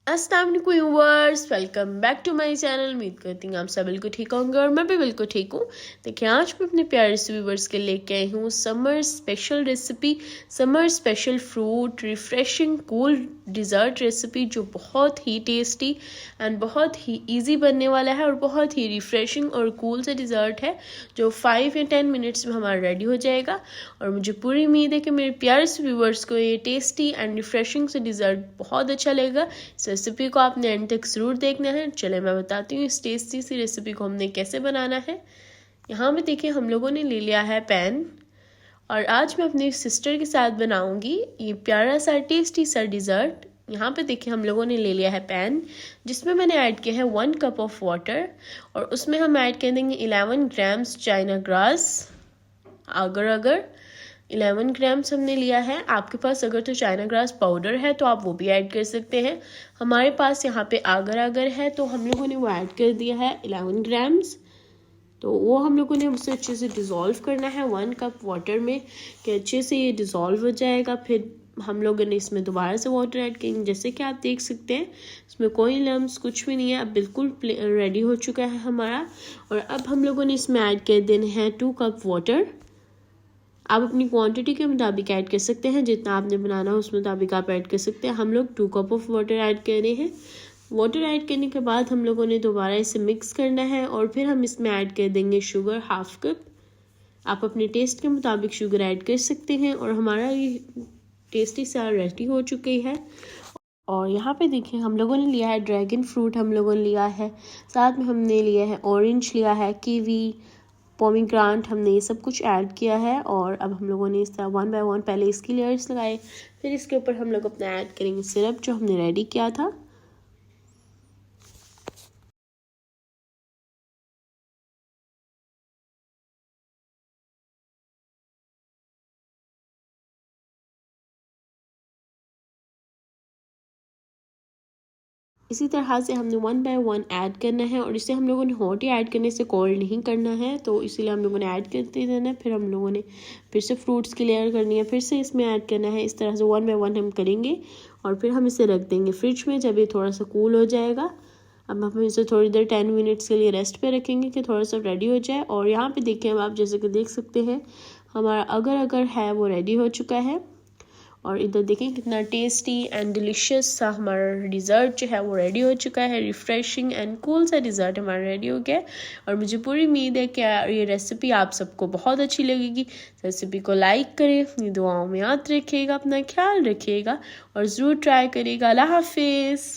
अस्सलाम वालेकुम viewers, welcome back to my channel. उम्मीद करती हूँ आप सब बिल्कुल ठीक होंगे और मैं भी बिल्कुल ठीक हूँ। देखिए, आज मैं अपने प्यारे से व्यूअर्स के लेके आई हूँ summer special recipe, summer special fruit refreshing cool dessert recipe, जो बहुत ही टेस्टी एंड बहुत ही ईजी बनने वाला है और बहुत ही रिफ्रेशिंग और कूल सा डिज़र्ट है, जो 5 या 10 मिनट्स में हमारा रेडी हो जाएगा। और मुझे पूरी उम्मीद है कि मेरे प्यारे से व्यूअर्स को ये टेस्टी एंड रिफ्रेशिंग से डिज़र्ट बहुत अच्छा लगेगा। इस रेसिपी को आपने एंड तक ज़रूर देखना है। चले मैं बताती हूँ इस टेस्टी सी रेसिपी को हमने कैसे बनाना है। यहाँ पे देखिए, हम लोगों ने ले लिया है पैन, और आज मैं अपनी सिस्टर के साथ बनाऊंगी ये प्यारा सा टेस्टी सा डिज़र्ट। यहाँ पे देखिए, हम लोगों ने ले लिया है पैन, जिसमें मैंने ऐड किया है 1 कप ऑफ वाटर, और उसमें हम ऐड कर देंगे 11 grams China grass Agar 11 grams हमने लिया है। आपके पास अगर तो चाइना ग्रास पाउडर है तो आप वो भी ऐड कर सकते हैं। हमारे पास यहाँ पे आगर है, तो हम लोगों ने वो ऐड कर दिया है 11 ग्राम्स। तो वो हम लोगों ने उसे अच्छे से डिज़ोल्व करना है 1 कप वाटर में, कि अच्छे से ये डिज़ोल्व हो जाएगा। फिर हम लोगों ने इसमें दोबारा से वाटर ऐड करेंगे। जैसे कि आप देख सकते हैं, इसमें कोई लम्स कुछ भी नहीं है। अब बिल्कुल रेडी हो चुका है हमारा। और अब हम लोगों ने इसमें ऐड कर देने हैं 2 कप वाटर। आप अपनी क्वांटिटी के मुताबिक ऐड कर सकते हैं, जितना आपने बनाना हो उस मुताबिक आप ऐड कर सकते हैं। हम लोग 2 कप ऑफ वाटर ऐड कर रहे हैं। वाटर ऐड करने के बाद हम लोगों ने दोबारा इसे मिक्स करना है, और फिर हम इसमें ऐड कर देंगे शुगर 1/2 कप। आप अपने टेस्ट के मुताबिक शुगर ऐड कर सकते हैं। और हमारा ये टेस्टी सा रेडी हो चुकी है। और यहाँ पे देखिए, हम लोगों ने लिया है ड्रैगन फ्रूट, हम लोगों ने लिया है, साथ में हमने लिया है ऑरेंज, लिया है कीवी, पोमीग्रांट, हमने ये सब कुछ ऐड किया है। और अब हम लोगों ने इस तरह 1 बाय 1 पहले इसकी लेयर्स लगाए, फिर इसके ऊपर हम लोग अपना ऐड करेंगे सिरप जो हमने रेडी किया था। इसी तरह से हमने 1 बाय 1 ऐड करना है, और इसे हम लोगों ने हॉट ही ऐड करने से कोल्ड नहीं करना है, तो इसीलिए हम लोगों ने ऐड करते रहना है। फिर हम लोगों ने फिर से फ्रूट्स की लेयर करनी है, फिर से इसमें ऐड करना है। इस तरह से 1 बाय 1 हम करेंगे, और फिर हम इसे रख देंगे फ्रिज में जब ये थोड़ा सा कूल हो जाएगा। अब हम इसे थोड़ी देर 10 मिनट्स के लिए रेस्ट पे रखेंगे कि थोड़ा सा रेडी हो जाए। और यहाँ पे देखिए, हम आप जैसे कि देख सकते हैं, हमारा अगर है वो रेडी हो चुका है। और इधर देखें कितना टेस्टी एंड डिलीशियस सा हमारा डिज़र्ट जो है वो रेडी हो चुका है। रिफ्रेशिंग एंड कूल सा डिज़र्ट हमारा रेडी हो गया है। और मुझे पूरी उम्मीद है कि ये रेसिपी आप सबको बहुत अच्छी लगेगी। रेसिपी को लाइक करें, अपनी दुआओं में याद रखिएगा, अपना ख्याल रखिएगा और ज़रूर ट्राई करिएगा। अल्लाह हाफिज़।